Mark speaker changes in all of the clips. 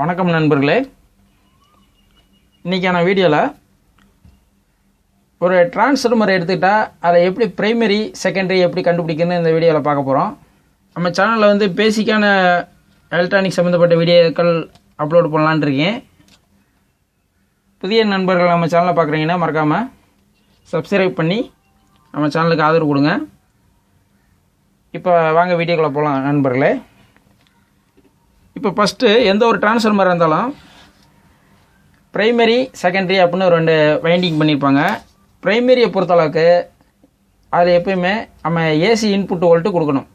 Speaker 1: வணக்கம் நண்பர்களே. இன்றைக்கான வீடியோவில் ஒரு டிரான்ஸ்ஃபார்மர் எடுத்துக்கிட்டால் அதை எப்படி பிரைமரி செகண்டரி எப்படி கண்டுபிடிக்கணும்னு இந்த வீடியோவில் பார்க்க போகிறோம். நம்ம சேனலில் வந்து பேசிக்கான எலக்ட்ரானிக் சம்மந்தப்பட்ட வீடியோக்கள் அப்லோட் பண்ணலான்னு இருக்கேன். புதிய நண்பர்கள் நம்ம சேனலை பார்க்குறீங்கன்னா மறக்காமல் சப்ஸ்கிரைப் பண்ணி நம்ம சேனலுக்கு ஆதரவு கொடுங்க. இப்போ வாங்க வீடியோக்குள்ளே போகலாம் நண்பர்களே. இப்போ ஃபஸ்ட்டு எந்த ஒரு டிரான்ஸ்ஃபார்மர் இருந்தாலும் ப்ரைமரி செகண்டரி அப்படின்னு ஒரு 2 வைண்டிங் பண்ணியிருப்பாங்க. ப்ரைமரியை பொறுத்தளவுக்கு அதில் எப்போயுமே நம்ம ஏசி இன்புட் வோல்ட்டு கொடுக்கணும்.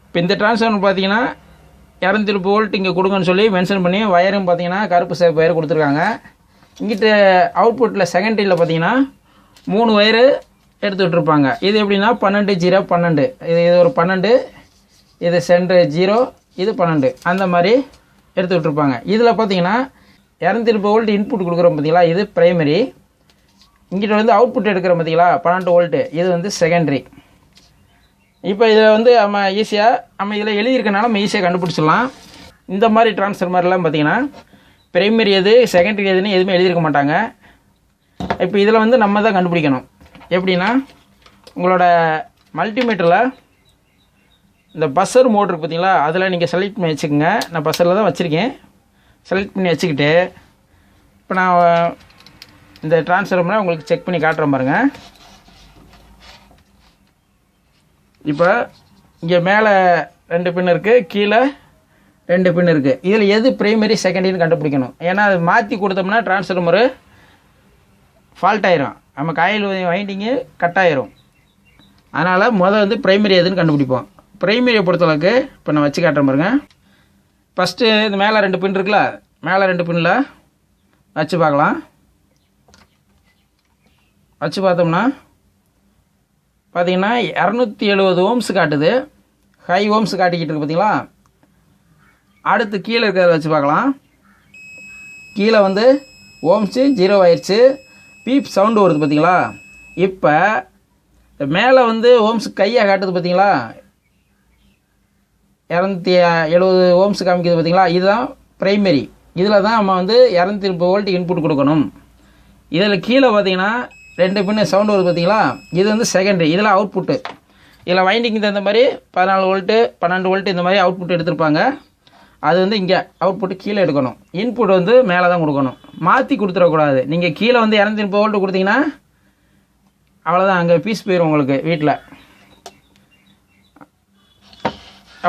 Speaker 1: இப்போ இந்த டிரான்ஸ்ஃபார்மர் பார்த்தீங்கன்னா 230 வோல்ட் இங்கே கொடுங்கன்னு சொல்லி மென்ஷன் பண்ணி வயரும் பார்த்தீங்கன்னா கருப்பு சேப்பு வயர் கொடுத்துருக்காங்க. இங்கிட்ட அவுட்புட்டில் செகண்டரியில் பார்த்தீங்கன்னா 3 வயரு எடுத்து விட்டுருப்பாங்க. இது எப்படின்னா 12-0-12, இது ஒரு 12, இது சென்ட்ரு 0, இது 12, அந்த மாதிரி எடுத்து விட்டுருப்பாங்க. இதில் பார்த்தீங்கன்னா 230 வோல்ட் இன்புட் கொடுக்குறோம் பார்த்தீங்களா, இது ப்ரைமரி. இங்கிட்ட வந்து அவுட்புட் எடுக்கிற பார்த்தீங்களா 12 வோல்ட்டு, இது வந்து செகண்டரி. இப்போ இதில் வந்து நம்ம இதில் எழுதியிருக்கனால நம்ம ஈஸியாக கண்டுபிடிச்சிடலாம். இந்த மாதிரி டிரான்ஸ்ஃபார்மர்லாம் பார்த்தீங்கன்னா ப்ரைமரி எது செகண்டரி எதுன்னு எதுவுமே எழுதியிருக்க மாட்டாங்க. இப்போ இதில் வந்து நம்ம தான் கண்டுபிடிக்கணும். எப்படின்னா உங்களோட மல்டிமீட்டரில் இந்த பஸ்ஸர் மோட்ரு இருக்குது பார்த்தீங்களா, அதில் நீங்கள் செலக்ட் பண்ணி வச்சுக்கோங்க. நான் பஸ்ஸரில் தான் வச்சுருக்கேன். செலக்ட் பண்ணி வச்சுக்கிட்டு இப்போ நான் இந்த டிரான்ஸ்ஃபார்மரை உங்களுக்கு செக் பண்ணி காட்டுறேன் பாருங்கள். இப்போ இங்கே மேலே 2 பின் இருக்குது, கீழே 2 பின் இருக்குது. இதில் எது ப்ரைமரி செகண்டரின்னு கண்டுபிடிக்கணும். ஏன்னா அது மாற்றி கொடுத்தோம்னா டிரான்ஸ்ஃபார்மரு ஃபால்ட் ஆயிரும், நம்ம காயில் வைண்டிங்கு கட் ஆயிரும். அதனால் முதல் வந்து ப்ரைமரி எதுன்னு கண்டுபிடிப்போம். ப்ரைமரியை பொறுத்தளவுக்கு இப்போ நான் வச்சு காட்டுறேன் பாருங்க. ஃபஸ்ட்டு இந்த மேலே 2 பின் இருக்குல்ல, மேலே 2 பின்னில் வச்சு பார்க்கலாம். வச்சு பார்த்தோம்னா பார்த்தீங்கன்னா 270 ஓம்ஸ் காட்டுது, ஹை ஓம்ஸ் காட்டிக்கிட்டு இருக்கு பார்த்தீங்களா. அடுத்து கீழே இருக்கிறத வச்சு பார்க்கலாம். கீழே வந்து ஓம்ஸு 0 ஆயிடுச்சு, பீப் சவுண்டு வருது பார்த்தீங்களா. இப்போ மேலே வந்து ஓம்ஸ் கையாக காட்டுது பார்த்தீங்களா, 270 ஓம்ஸ் காமிக்குது பார்த்தீங்களா, இதுதான் ப்ரைமரி. இதில் தான் நம்ம வந்து 230 வோல்ட் இன்புட் கொடுக்கணும். இதில் கீழே பார்த்தீங்கன்னா 2 பின்னு சவுண்டு வருது பார்த்தீங்களா, இது வந்து செகண்டரி. இதில் அவுட்புட்டு, இதில் வைண்டிங் தகுந்த மாதிரி 14 வோல்ட்டு 12 வோல்ட்டு இந்த மாதிரி அவுட்புட் எடுத்திருப்பாங்க. அது வந்து இங்கே அவுட்புட்டு கீழே எடுக்கணும், இன்புட் வந்து மேலே தான் கொடுக்கணும். மாற்றி கொடுத்துடக்கூடாது. நீங்கள் கீழே வந்து 230 வோல்ட்டு கொடுத்தீங்கன்னா அவ்வளோதான், அங்கே பீஸ் போயிடும் உங்களுக்கு வீட்டில்.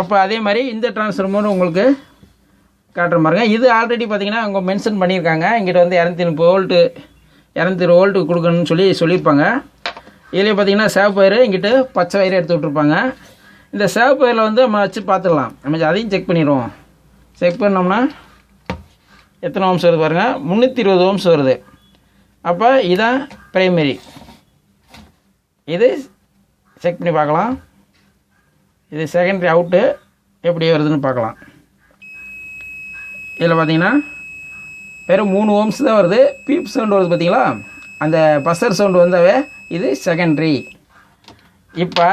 Speaker 1: அப்போ அதே மாதிரி இந்த டிரான்ஸ்ஃபார்மர் உங்களுக்கு காட்டுற பாருங்க. இது ஆல்ரெடி பார்த்தீங்கன்னா அவங்க மென்ஷன் பண்ணியிருக்காங்க. இங்கிட்ட வந்து 230 வோல்ட்டு கொடுக்கணும்னு சொல்லியிருப்பாங்க. இதுலேயே பார்த்தீங்கன்னா சேவ் பயிர், இங்கிட்ட பச்சை வயிறு எடுத்து விட்ருப்பாங்க. இந்த சேவ் பயிரில் வந்து நம்ம வச்சு பார்த்துடலாம். நம்ம அதையும் செக் பண்ணிடுவோம். செக் பண்ணோம்னா எத்தனை ஓம்ஸ் வருது பாருங்கள், 320 ஓம்ஸ் வருது. அப்போ இதான் ப்ரைமரி. இது செக் பண்ணி பார்க்கலாம். இது செகண்டரி அவுட்டு எப்படி வருதுன்னு பார்க்கலாம். இதில் பார்த்தீங்கன்னா வெறும் 3 ஓம்ஸ் தான் வருது. பீப் சவுண்டு வருது பார்த்தீங்களா, அந்த பஸ்ஸர் சவுண்டு வந்தாவே இது செகண்டரி. இப்போ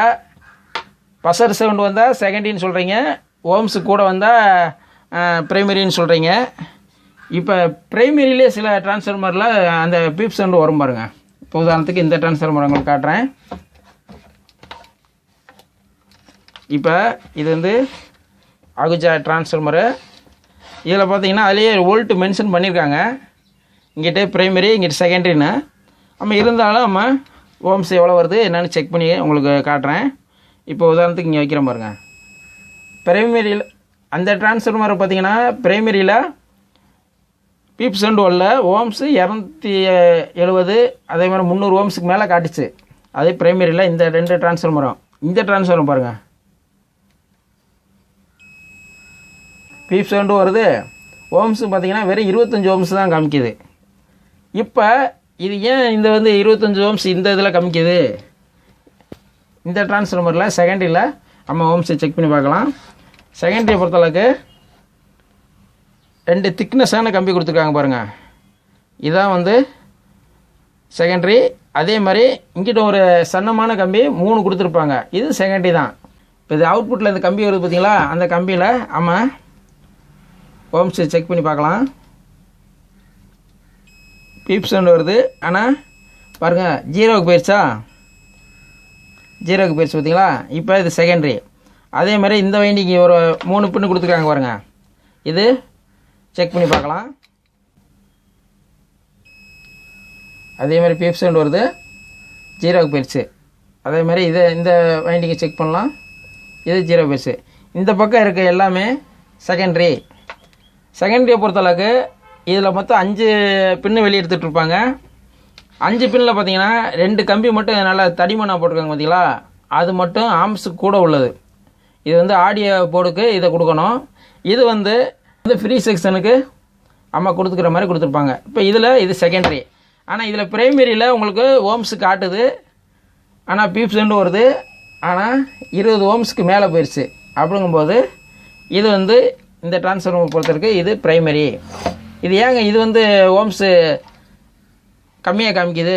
Speaker 1: பஸ்ஸர் சவுண்டு வந்தால் செகண்டரின்னு சொல்கிறீங்க, ஓம்ஸு கூட வந்தால் ப்ரைமரின்னு சொல்கிறீங்க. இப்போ ப்ரைமரியிலே சில டிரான்ஸ்ஃபார்மரில் அந்த பீப் சவுண்டு வரும் பாருங்கள். இப்போ உதாரணத்துக்கு இந்த டிரான்ஸ்ஃபார்மர் உங்களுக்கு காட்டுறேன். இப்போ இது வந்து அகுஜா டிரான்ஸ்ஃபார்மரு. இதில் பார்த்தீங்கன்னா அதிலேயே வோல்ட்டு மென்ஷன் பண்ணியிருக்காங்க. இங்கிட்ட ப்ரைமரி, இங்கிட்ட செகண்டரின்னு. நம்ம இருந்தாலும் நம்ம ஓம்ஸ் எவ்வளோ வருது என்னென்னு செக் பண்ணி உங்களுக்கு காட்டுறேன். இப்போ உதாரணத்துக்கு இங்கே வைக்கிற பாருங்க. ப்ரைமரியில் அந்த டிரான்ஸ்ஃபார்மரை பார்த்தீங்கன்னா ப்ரைமரியில் பீப் சவுண்டு வரல, ஓம்ஸு 270, அதே மாதிரி 300 ஓம்ஸுக்கு மேலே காட்டுச்சு. அதே ப்ரைமரியில் இந்த 2 டிரான்ஸ்ஃபார்மரும். இந்த டிரான்ஸ்ஃபார்மர் பாருங்கள், பீப் சவுண்டு வருது, ஓம்ஸு பார்த்தீங்கன்னா வெறும் 25 ஓம்ஸ் தான் காமிக்குது. இப்போ இது ஏன் இந்த வந்து 25 ஓம்ஸ் இந்த இதில் காமிக்குது? இந்த டிரான்ஸ்ஃபார்மரில் செகண்டரியில் நம்ம ஓம்ஸை செக் பண்ணி பார்க்கலாம். செகண்டரியை பொறுத்தளவுக்கு 2 திக்னஸான கம்பி கொடுத்துருக்காங்க பாருங்கள். இதான் வந்து செகண்டரி. அதே மாதிரி இங்கிட்ட ஒரு சன்னமான கம்பி 3 கொடுத்துருப்பாங்க, இது செகண்டரி தான். இப்போ இது அவுட்புட்டில் இந்த கம்பி வருது பார்த்தீங்களா, அந்த கம்பியில் நம்ம ஓம்ஸ் செக் பண்ணி பார்க்கலாம். பீப் சவுண்ட் வருது. ஆனால் பாருங்கள், ஜீரோவுக்கு போயிடுச்சா? ஜீரோவுக்கு போயிடுச்சு பார்த்தீங்களா? இப்போ இது செகண்டரி. அதே மாதிரி இந்த வைண்டிங் ஒரு 3 பின்னு கொடுத்துருக்காங்க பாருங்கள். இது செக் பண்ணி பார்க்கலாம். அதே மாதிரி பீப் சவுண்ட் வருது, ஜீரோவுக்கு போயிடுச்சு. அதே மாதிரி இந்த வைண்டிங்கை செக் பண்ணலாம். இது ஜீரோ போயிடுச்சு. இந்த பக்கம் இருக்க எல்லாமே செகண்டரி. செகண்டரியை பொறுத்தளவுக்கு இதில் மொத்தம் 5 பின்னு வெளியே எடுத்துகிட்ருப்பாங்க. 5 பின்னில் பார்த்தீங்கன்னா 2 கம்பி மட்டும் நல்லா தடிமனாக போட்டிருக்காங்க பார்த்தீங்களா? அது மட்டும் ஆம்ஸுக்கு கூட உள்ளது. இது வந்து ஆடியோ போர்டுக்கு இதை கொடுக்கணும். இது வந்து ஃப்ரீ செக்ஷனுக்கு அம்மா கொடுத்துக்கிற மாதிரி கொடுத்துருப்பாங்க. இப்போ இது செகண்டரி. ஆனால் இதில் பிரைமரியில் உங்களுக்கு ஓம்ஸு காட்டுது. ஆனால் பீப் சவுண்டு வருது. ஆனால் 20 ஓம்ஸுக்கு மேலே போயிடுச்சு. அப்படிங்கும்போது இது வந்து இந்த டிரான்ஸ்ஃபார்மர் பொறுத்தவரைக்கும் இது பிரைமரி. இது ஏங்க இது வந்து ஓம்ஸு கம்மியாக காமிக்குது,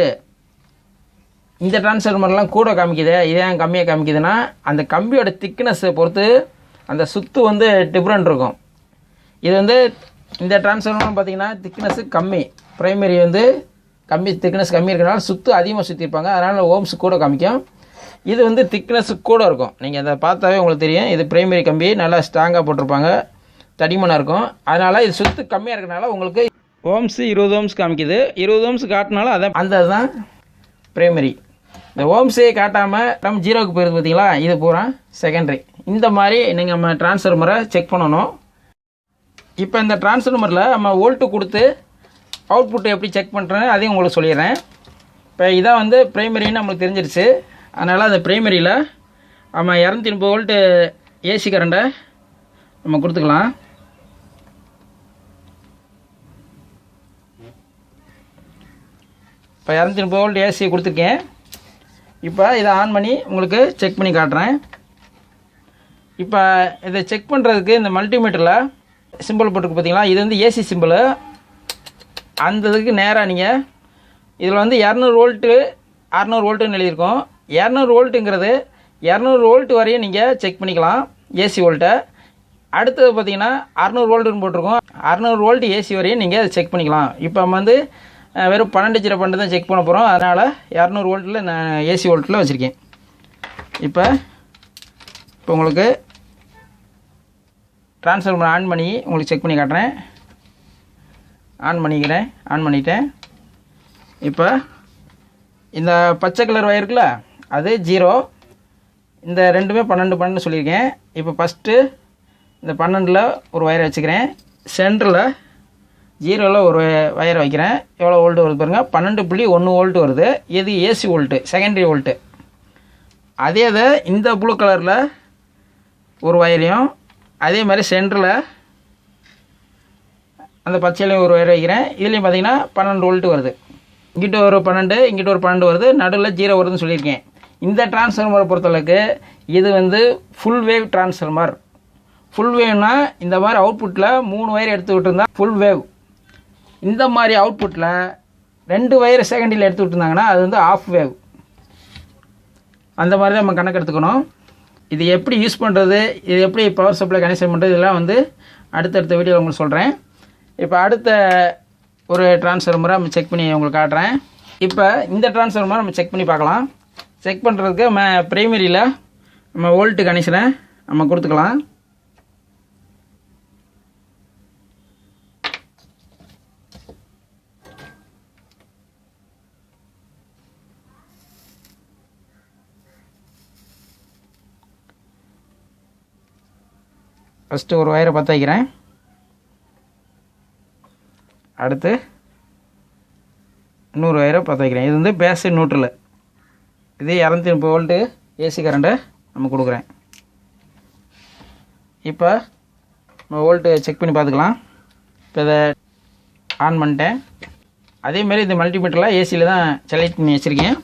Speaker 1: இந்த டிரான்ஸ்ஃபார்மர்லாம் கூட காமிக்குது, இது ஏன் கம்மியாக காமிக்குதுன்னா அந்த கம்பியோட திக்னஸை பொறுத்து அந்த சுத்து வந்து டிஃப்ரெண்ட் இருக்கும். இது வந்து இந்த டிரான்ஸ்ஃபார்மர் பார்த்தீங்கன்னா திக்னஸ்ஸு கம்மி, பிரைமரி வந்து திக்னஸ் கம்மி இருக்கிறனால சுத்து அதிகமாக சுற்றிருப்பாங்க. அதனால் ஓம்ஸு கூட காமிக்கும். இது வந்து திக்னஸ்ஸு கூட இருக்கும். நீங்கள் அதை பார்த்தாவே உங்களுக்கு தெரியும். இது பிரைமரி கம்பி நல்லா ஸ்ட்ராங்காக போட்டிருப்பாங்க, தடிமனாக இருக்கும். அதனால் இது சுத்து கம்மியாக இருக்கிறனால உங்களுக்கு ஓம்ஸு 20 ஓம்ஸ் காமிக்குது. 20 ஓம்ஸ் காட்டினாலும் அதான் அதுதான் பிரைமரி. இந்த ஓம்ஸே காட்டாமல் நம்ம ஜீரோவுக்கு போயிருது பார்த்தீங்களா? இது பூரா செகண்டரி. இந்த மாதிரி நீங்கள் நம்ம டிரான்ஸ்ஃபார்மரை செக் பண்ணணும். இப்போ இந்த டிரான்ஸ்ஃபார்மரில் நம்ம வோல்ட்டு கொடுத்து அவுட்புட் எப்படி செக் பண்ணுறேன்னு அதையும் உங்களுக்கு சொல்லிடுறேன். இப்போ இதான் வந்து பிரைமரின்னு நம்மளுக்கு தெரிஞ்சிருச்சு. அதனால் அந்த பிரைமரியில் நம்ம 230 வோல்ட்டு ஏசி கரண்ட்டை நம்ம கொடுத்துக்கலாம். இப்போ 230 வோல்ட் ஏசி கொடுத்துருக்கேன். இப்போ இதை ஆன் பண்ணி உங்களுக்கு செக் பண்ணி காட்டுறேன். இப்போ இதை செக் பண்ணுறதுக்கு இந்த மல்டிமீட்டரில் சிம்பிள் போட்டுருக்கு பார்த்தீங்களா? இது வந்து ஏசி சிம்பிள். அந்த இதுக்கு நேராக நீங்கள் இதில் வந்து 200 வோல்ட்டு 600 வோல்ட்டுன்னு எழுதியிருக்கோம். 200 வோல்ட்டுங்கிறது 200 வோல்ட்டு வரையும் நீங்கள் செக் பண்ணிக்கலாம் ஏசி வோல்ட்டை. அடுத்தது பார்த்தீங்கன்னா 600 வோல்ட்டுன்னு போட்டிருக்கோம். 600 வோல்ட் ஏசி வரையும் நீங்கள் அதை செக் பண்ணிக்கலாம். இப்போ நம்ம வந்து வெறும் 12 தான் செக் பண்ண போகிறோம். அதனால் 200 வோல்ட்டில் நான் ஏசி வோல்ட்டில் வச்சுருக்கேன். இப்போ உங்களுக்கு ட்ரான்ஸ்ஃபார்மர் ஆன் பண்ணி உங்களுக்கு செக் பண்ணி காட்டுறேன். ஆன் பண்ணிட்டேன். இப்போ இந்த பச்சை கலர் வயர் இருக்குல்ல, அது 0. இந்த ரெண்டுமே 12 சொல்லியிருக்கேன். இப்போ ஃபஸ்ட்டு இந்த 12ல் ஒரு வயரை வச்சுக்கிறேன். சென்டரில் 0ல் ஒரு வயரை வைக்கிறேன். எவ்வளோ வோல்ட்டு வருது பாருங்கள், 12.1 வோல்ட்டு வருது. இது ஏசி வோல்ட்டு, செகண்டரி வோல்ட்டு. அதே இதை இந்த ப்ளூ கலரில் ஒரு வயரையும், அதே மாதிரி சென்டரில் அந்த பச்சையிலையும் ஒரு வயர் வைக்கிறேன். இதுலேயும் பார்த்தீங்கன்னா 12 வோல்ட்டு வருது. இங்கிட்ட ஒரு 12, இங்கிட்ட ஒரு 12 வருது. நடுவில் 0 வருதுன்னு சொல்லியிருக்கேன். இந்த டிரான்ஸ்ஃபார்மரை பொறுத்தளவுக்கு இது வந்து ஃபுல் வேவ் டிரான்ஸ்ஃபார்மர். ஃபுல் வேவ்னா இந்த மாதிரி அவுட்புட்டில் 3 வயர் எடுத்து விட்டுருந்தா ஃபுல் வேவ். இந்த மாதிரி அவுட்புட்டில் 2 வயர் செகண்டில் எடுத்து விட்டுருந்தாங்கன்னா அது வந்து ஆஃப் வேவ். அந்த மாதிரி தான் நம்ம கணக்கு எடுத்துக்கணும். இது எப்படி யூஸ் பண்ணுறது, இது எப்படி பவர் சப்ளை கனெக்ஷன் பண்ணுறது, இதெல்லாம் வந்து அடுத்தடுத்த வீடியோவில் உங்களுக்கு சொல்கிறேன். இப்போ அடுத்த ஒரு டிரான்ஸ்ஃபார்மரை நம்ம செக் பண்ணி உங்களுக்கு காட்டுறேன். இப்போ இந்த டிரான்ஸ்ஃபார்மரை நம்ம செக் பண்ணி பார்க்கலாம். செக் பண்ணுறதுக்கு நம்ம பிரைமரியில் நம்ம வோல்ட்டு கனெக்ஷனை நம்ம கொடுத்துக்கலாம். ஃபஸ்ட்டு ஒரு வயரை பற்ற வைக்கிறேன். அடுத்து இன்னொரு வயரை பற்ற வைக்கிறேன். இது வந்து பேஸு நியூட்ரலு. இது 230 வோல்ட்டு ஏசி கரண்ட்டை நம்ம கொடுக்குறேன். இப்போ நம்ம வோல்ட்டு செக் பண்ணி பார்த்துக்கலாம். இப்போ இதை ஆன் பண்ணிட்டேன். அதேமாரி இந்த மல்டிமீட்டரில் ஏசியில் தான் செலக்ட் பண்ணி வச்சுருக்கேன்.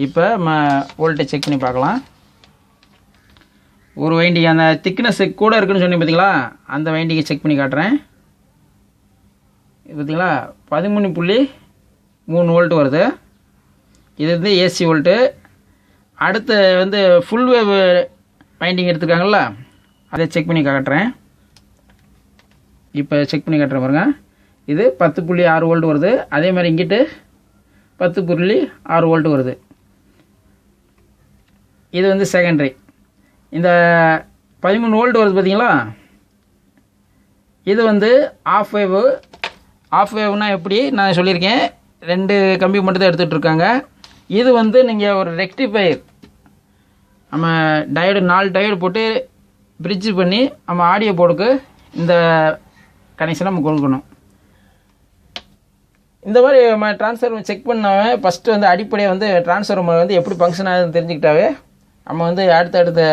Speaker 1: இப்போ நம்ம வோல்ட்டை செக் பண்ணி பார்க்கலாம். ஒரு வைண்டிங் அந்த திக்னஸ் கூட இருக்குன்னு சொன்னீங்க பார்த்தீங்களா, அந்த வைண்டிங்கை செக் பண்ணி காட்டுறேன். பார்த்தீங்களா 13.3 வோல்ட்டு வருது. இது வந்து ஏசி வோல்ட்டு. அடுத்து வந்து ஃபுல் வேவ் வைண்டிங் எடுத்துருக்காங்களா, அதை செக் பண்ணி காட்டுறேன். இப்போ செக் பண்ணி காட்டுறேன் பாருங்க. இது 10.6 வோல்ட் வருது. அதே மாதிரி இங்கிட்டு 10.6 வோல்ட் வருது. இது வந்து செகண்டரி. இந்த 13 வோல்ட் வருது பார்த்தீங்களா, இது வந்து ஆஃப் வேவ். ஆஃப் வேவ்னா எப்படி நான் சொல்லியிருக்கேன், 2 கம்பி மட்டும் தான் எடுத்துகிட்டு இருக்காங்க. இது வந்து நீங்கள் ஒரு ரெக்டிஃபையர், நம்ம டயோடு 4 டயோடு போட்டு பிரிட்ஜ் பண்ணி நம்ம ஆடியோ போர்டுக்கு இந்த கனெக்ஷனை நம்ம கொடுக்கணும். இந்த மாதிரி நம்ம ட்ரான்ஸ்ஃபார்மர் செக் பண்ணாமல் ஃபஸ்ட்டு வந்து அடிப்படையாக வந்து ட்ரான்ஸ்ஃபார்மர் வந்து எப்படி ஃபங்க்ஷன் ஆகுதுன்னு தெரிஞ்சுக்கிட்டாவே நம்ம வந்து அடுத்தடுத்த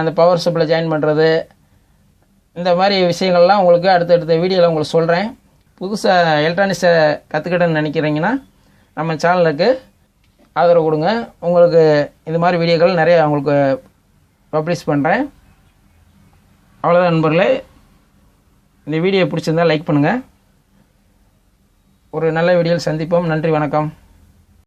Speaker 1: அந்த பவர் சப்ளை ஜாயின் பண்ணுறது, இந்த மாதிரி விஷயங்கள்லாம் உங்களுக்கு அடுத்தடுத்த வீடியோவில் உங்களுக்கு சொல்கிறேன். புதுசாக எலக்ட்ரானிக்ஸை கற்றுக்கிட்டேன்னு நினைக்கிறீங்கன்னா நம்ம சேனலுக்கு ஆதரவு கொடுங்க. உங்களுக்கு இது மாதிரி வீடியோக்கள் நிறைய உங்களுக்கு பப்ளிஷ் பண்ணுறேன். அவ்வளோதான் நண்பர்களே. இந்த வீடியோ பிடிச்சிருந்தால் லைக் பண்ணுங்கள். ஒரு நல்ல வீடியோவில் சந்திப்போம். நன்றி, வணக்கம்.